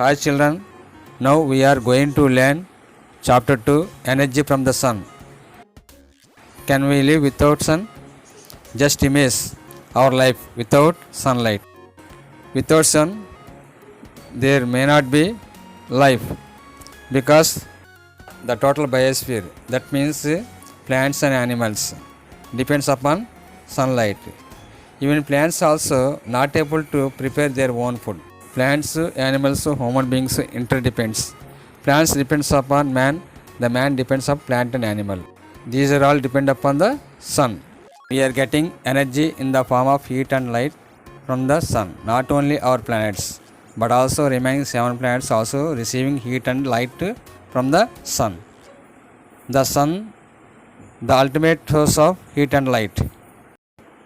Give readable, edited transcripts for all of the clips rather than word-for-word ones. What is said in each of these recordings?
Hi children, now we are going to learn chapter 2 Energy from the Sun. Can we live without sun? Just imagine our life without sunlight. Without sun, there may not be life because the total biosphere, that means plants and animals, depends upon sunlight. Even plants also not able to prepare their own food. Plants, animals, human beings interdepends. Plants depends upon man, the man depends on plant and animal. These are all depend upon the sun. We are getting energy in the form of heat and light from the sun. Not only our planets, but also remaining 7 planets also receiving heat and light from the sun. The sun, the ultimate source of heat and light.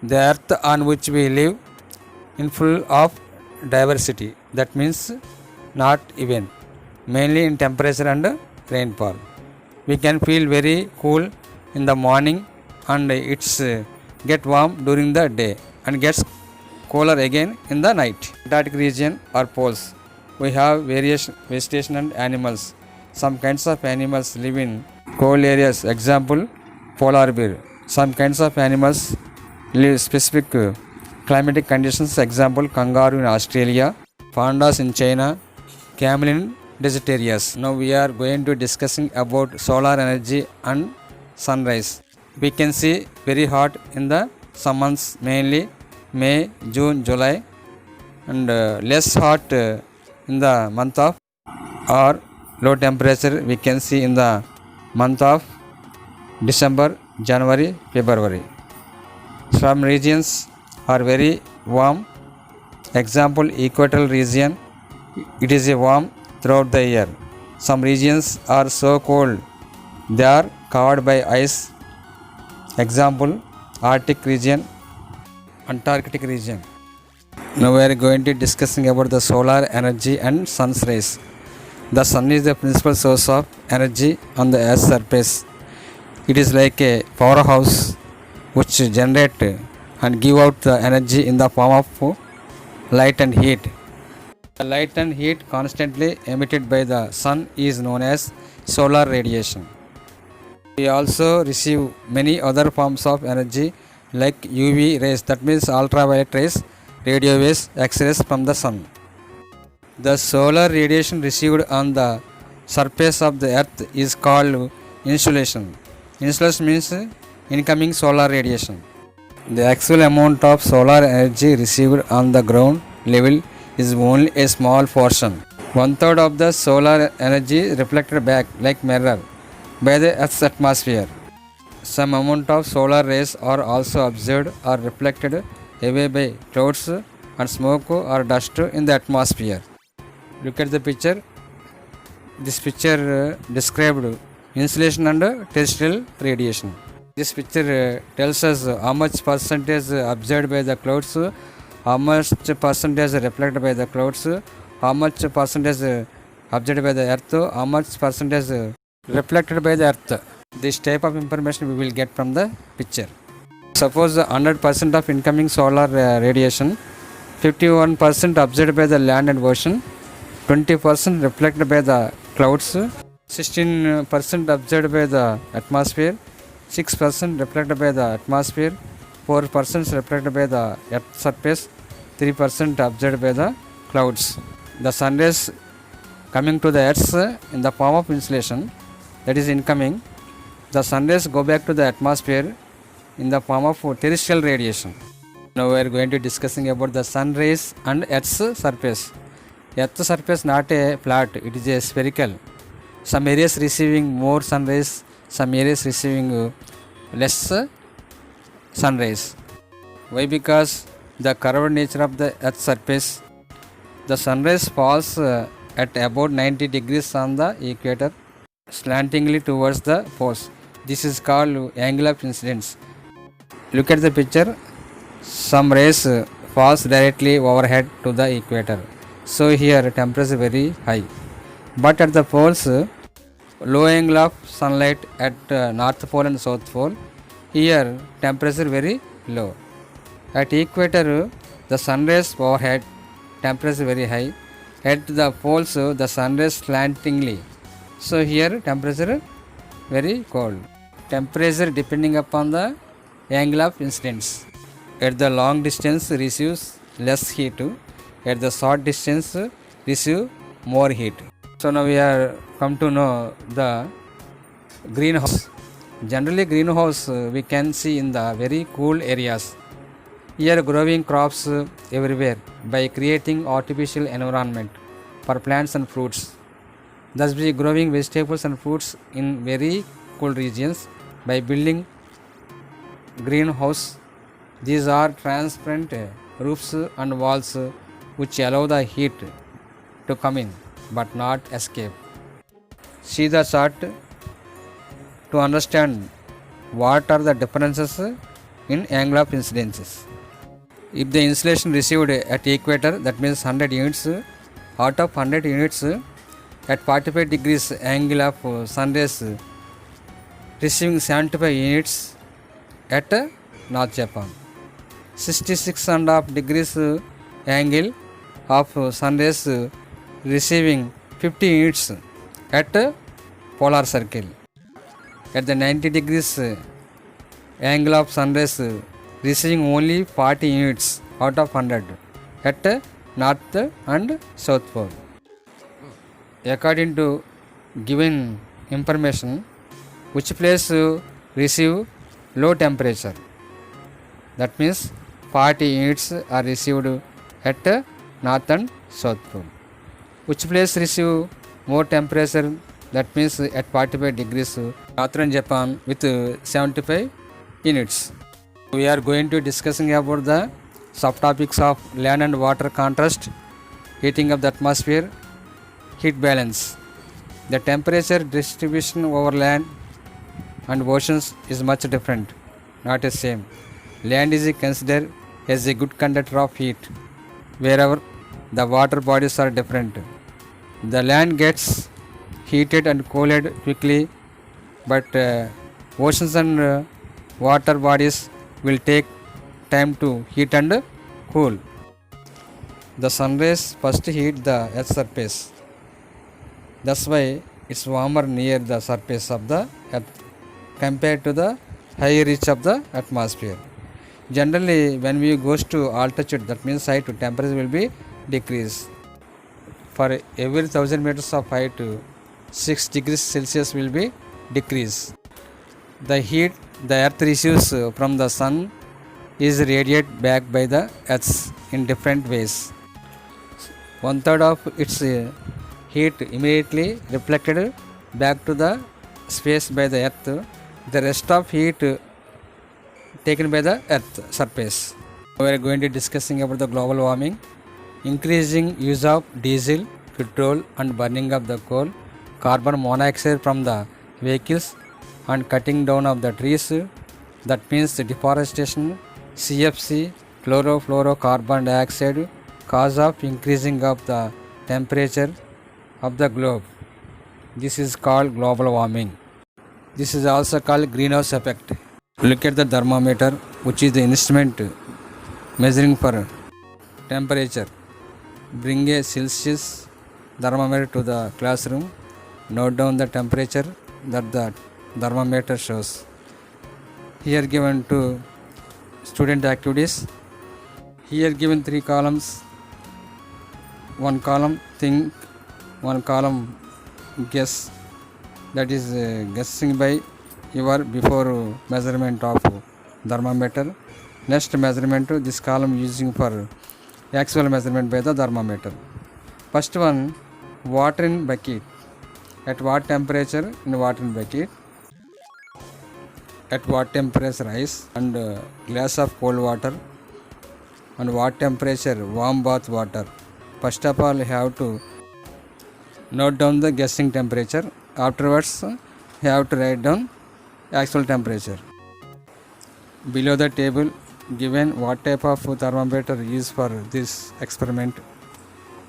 The earth on which we live in full of diversity, that means not even, mainly in temperature and rainfall. We can feel very cool in the morning and it's get warm during the day and gets cooler again in the night. Antarctic region or poles, we have various vegetation and animals. Some kinds of animals live in cold areas, example polar bear. Some kinds of animals live specific climatic conditions, example kangaroo in Australia, pandas in China, camel in desert areas. Now we are going to discussing about solar energy and sunrise. We can see very hot in the some months, mainly May, June, July, and less hot in the month of, or low temperature we can see in the month of December, January, February. Some regions are very warm, example equatorial region, it is a warm throughout the year. Some regions are so cold they are covered by ice, example Arctic region, Antarctic region. Now we are going to discussing about the solar energy and sun's rays. The sun is the principal source of energy on the earth's surface. It is like a powerhouse which generate and give out the energy in the form of light and heat. The light and heat constantly emitted by the sun is known as solar radiation. We also receive many other forms of energy like UV rays, that means ultraviolet rays, radio waves, X-rays from the sun. The solar radiation received on the surface of the earth is called insolation. Insolation means incoming solar radiation. The actual amount of solar energy received on the ground level is only a small portion. 1/3 of the solar energy reflected back like mirror by the Earth's atmosphere. Some amount of solar rays are also observed or reflected away by clouds and smoke or dust in the atmosphere. Look at the picture. This picture described insolation and terrestrial radiation. This picture tells us how much percentage observed by the clouds, how much percentage reflected by the clouds, how much percentage observed by the earth, how much percentage reflected by the earth. This type of information we will get from the picture. Suppose 100% of incoming solar radiation, 51% observed by the land and ocean, 20% reflected by the clouds, 16% observed by the atmosphere, 6% reflected by the atmosphere, 4% reflected by the earth surface, 3% observed by the clouds. The sun rays coming to the earth in the form of insolation, that is incoming. The sun rays go back to the atmosphere in the form of terrestrial radiation. Now we are going to discussing about the sun rays and earth's surface. Earth's surface not a flat, it is a spherical. Some areas receiving more sun rays, some areas receiving less sun rays. Why? Because the curved nature of the earth's surface, the sun rays falls at about 90 degrees on the equator, slantingly towards the poles. This is called angle of incidence. Look at the picture. Some rays falls directly overhead to the equator. So here temperature is very high. But at the poles, low angle of sunlight at north pole and south pole, here temperature very low. At equator, the sun rays overhead, temperature very high. At the poles, the sun rays slantingly. So here temperature very cold. Temperature depending upon the angle of incidence. At the long distance receives less heat. At the short distance receive more heat. So now we are come to know the greenhouse. Generally greenhouse we can see in the very cool areas. Here growing crops everywhere by creating artificial environment for plants and fruits. Thus we growing vegetables and fruits in very cool regions by building greenhouse. These are transparent roofs and walls which allow the heat to come in but not escape. See the chart to understand what are the differences in angle of incidences. If the insolation received at equator, that means 100 units, out of 100 units at 45 degrees angle of sun rays receiving 75 units at North Japan. 66.5 degrees angle of sun rays receiving 50 units at polar circle. At the 90 degrees angle of sun rays receiving only 40 units out of 100 at north and south pole. According to given information, which place receive low temperature? That means 40 units are received at north and south pole. Which place receive more temperature? That means at 45 degrees northern Japan with 75 units. We are going to discussing about the subtopics of land and water contrast, heating of the atmosphere, heat balance. The temperature distribution over land and oceans is much different, not the same. Land is considered as a good conductor of heat, wherever the water bodies are different. The land gets heated and cooled quickly, but oceans and water bodies will take time to heat and cool. The sun rays first heat the earth's surface. That's why it's warmer near the surface of the earth compared to the high reach of the atmosphere. Generally, when we goes to altitude, that means height, temperature will be decrease. For every 1000 meters of height, 6 degrees Celsius will be decrease. The heat the earth receives from the sun is radiated back by the earth in different ways. 1/3 of its heat immediately reflected back to the space by the earth. The rest of heat taken by the earth surface. We are going to discussing about the global warming, increasing use of diesel, petrol and burning of the coal, carbon monoxide from the vehicles and cutting down of the trees. That means the deforestation, CFC, chlorofluorocarbon dioxide, cause of increasing of the temperature of the globe. This is called global warming. This is also called greenhouse effect. Look at the thermometer, which is the instrument measuring for temperature. Bring a Celsius thermometer to the classroom. Note down the temperature that the thermometer shows. Here given two student activities. Here given 3 columns. One column think, one column guess. That is guessing by your before measurement of thermometer. Next measurement, this column using for actual measurement by the thermometer. First one, water in bucket. At what temperature in water in bucket? At what temperature ice and glass of cold water? And what temperature warm bath water? First of all, you have to note down the guessing temperature. Afterwards, you have to write down actual temperature. Below the table given what type of thermometer used for this experiment.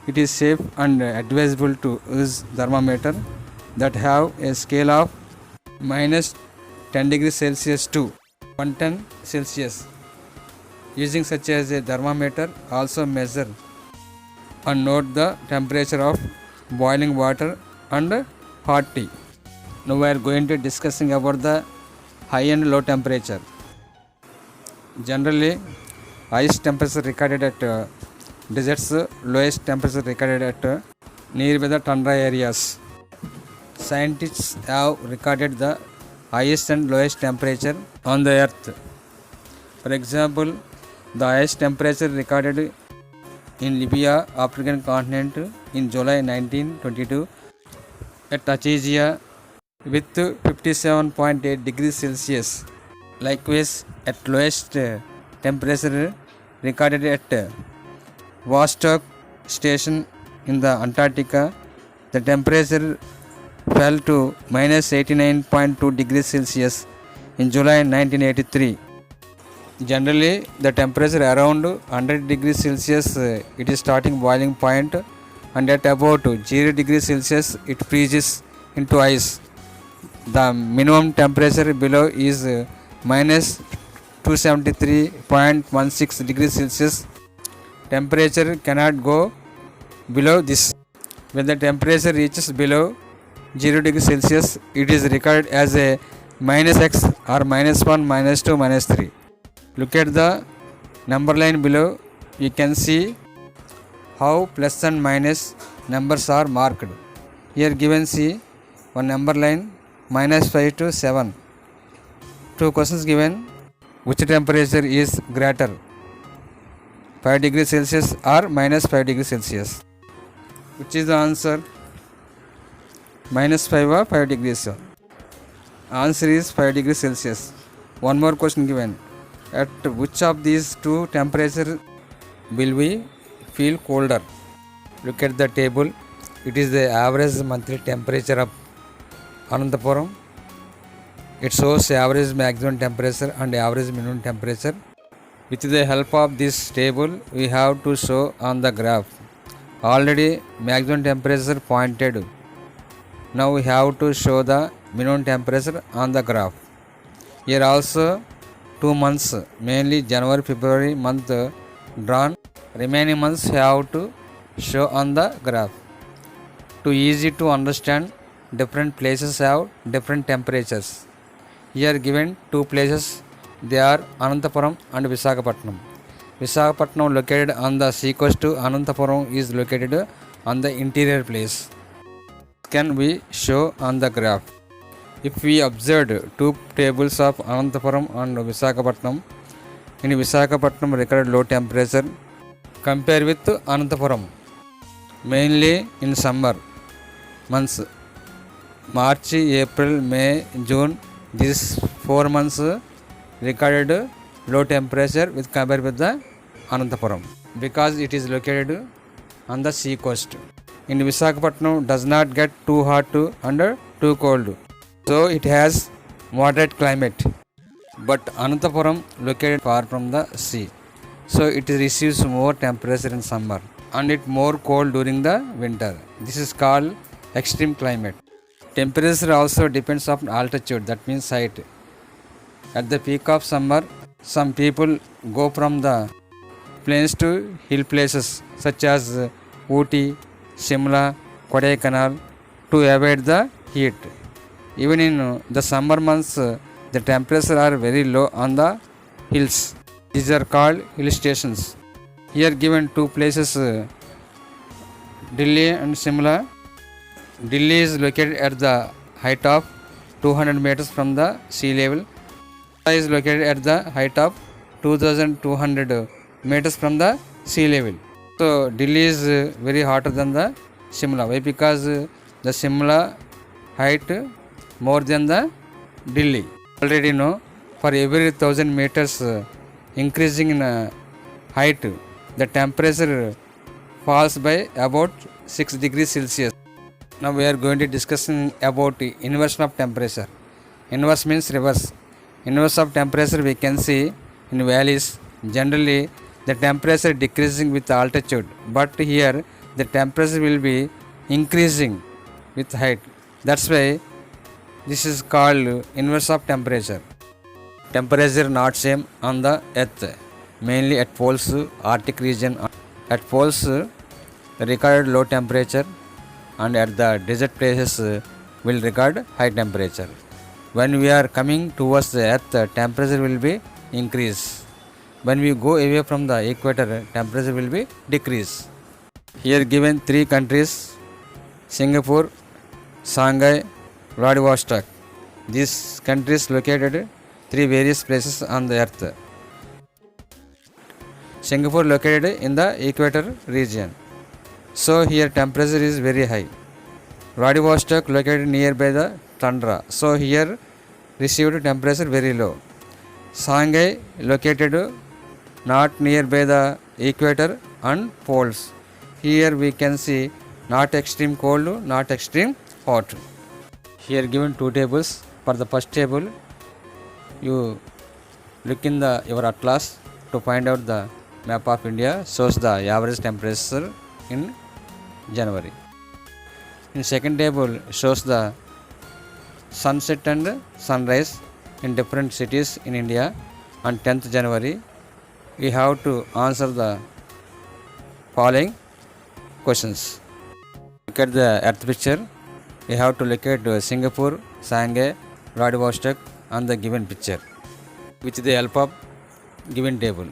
It is safe and advisable to use thermometer that have a scale of minus 10 degrees Celsius to 110 Celsius. Using such as a thermometer also measure and note the temperature of boiling water and hot tea. Now we are going to discussing about the high and low temperature. Generally, highest temperature recorded at deserts, lowest temperature recorded at nearby the tundra areas. Scientists have recorded the highest and lowest temperature on the earth. For example, the highest temperature recorded in Libya, African continent in July 1922 at Achizia with 57.8 degrees Celsius. Likewise, at lowest temperature recorded at Vostok station in the Antarctica, the temperature fell to minus 89.2 degrees Celsius in July 1983. Generally, the temperature around 100 degrees Celsius it is starting boiling point, and at about 0 degrees Celsius it freezes into ice. The minimum temperature below is minus 273.16 degrees Celsius. Temperature cannot go below this. When the temperature reaches below 0 degrees Celsius, it is recorded as a minus x or minus 1, minus 2, minus 3. Look at the number line below. You can see how plus and minus numbers are marked. Here given see one number line minus 5 to 7. Two questions given. Which temperature is greater? 5 degrees Celsius or minus 5 degrees Celsius? Which is the answer? Minus 5 or 5 degrees? Answer is 5 degrees Celsius. One more question given. At which of these two temperatures will we feel colder? Look at the table. It is the average monthly temperature of Anantapuram. It shows average maximum temperature and average minimum temperature. With the help of this table, we have to show on the graph. Already maximum temperature pointed. Now we have to show the minimum temperature on the graph. Here also 2 months, mainly January, February month drawn. Remaining months have to show on the graph. To easy to understand, different places have different temperatures. Here given two places, they are Anantapuram and Visakhapatnam. Visakhapatnam located on the sea coast, Anantapuram is located on the interior place. Can we show on the graph? If we observed two tables of Anantapuram and Visakhapatnam, in Visakhapatnam recorded low temperature, compare with Anantapuram, mainly in summer months, March, April, May, June, these 4 months recorded low temperature with compared with the Anantapuram because it is located on the sea coast. In Visakhapatnam does not get too hot and too cold, so it has moderate climate. But Anantapuram located far from the sea, so it receives more temperature in summer and it more cold during the winter. This is called extreme climate. Temperature also depends on altitude, that means height. At the peak of summer, some people go from the plains to hill places such as Ooty, Shimla, Kodaikanal to avoid the heat. Even in the summer months, the temperatures are very low on the hills. These are called hill stations. Here given two places, Delhi and Shimla. Delhi is located at the height of 200 meters from the sea level. Shimla is located at the height of 2200 meters from the sea level. So Delhi is very hotter than the Shimla. Why? Because the Shimla height more than the Delhi. Already know for every 1000 meters increasing in height, the temperature falls by about 6 degrees Celsius. Now we are going to discuss about inversion of temperature. Inverse means reverse. Inverse of temperature we can see in valleys. Generally the temperature decreasing with altitude, but here the temperature will be increasing with height. That's why this is called inverse of temperature. Temperature not same on the earth, mainly at poles, Arctic region. At poles record low temperature, and at the desert places will record high temperature. When we are coming towards the earth, temperature will be increase. When we go away from the equator, temperature will be decrease. Here given 3 countries: Singapore, Shanghai, Vladivostok. These countries located 3 various places on the earth. Singapore located in the equator region, so here temperature is very high. Vladivostok located nearby the tundra, so here received temperature very low. Shanghai located not nearby the equator and poles, here we can see not extreme cold, not extreme hot. Here given 2 tables. For the first table, you look in your atlas to find out the map of India, shows the average temperature in January. In second table shows the sunset and sunrise in different cities in India on 10th January. We have to answer the following questions. Look at the earth picture. We have to locate Singapore, Shanghai, Vladivostok on the given picture with the help of given table.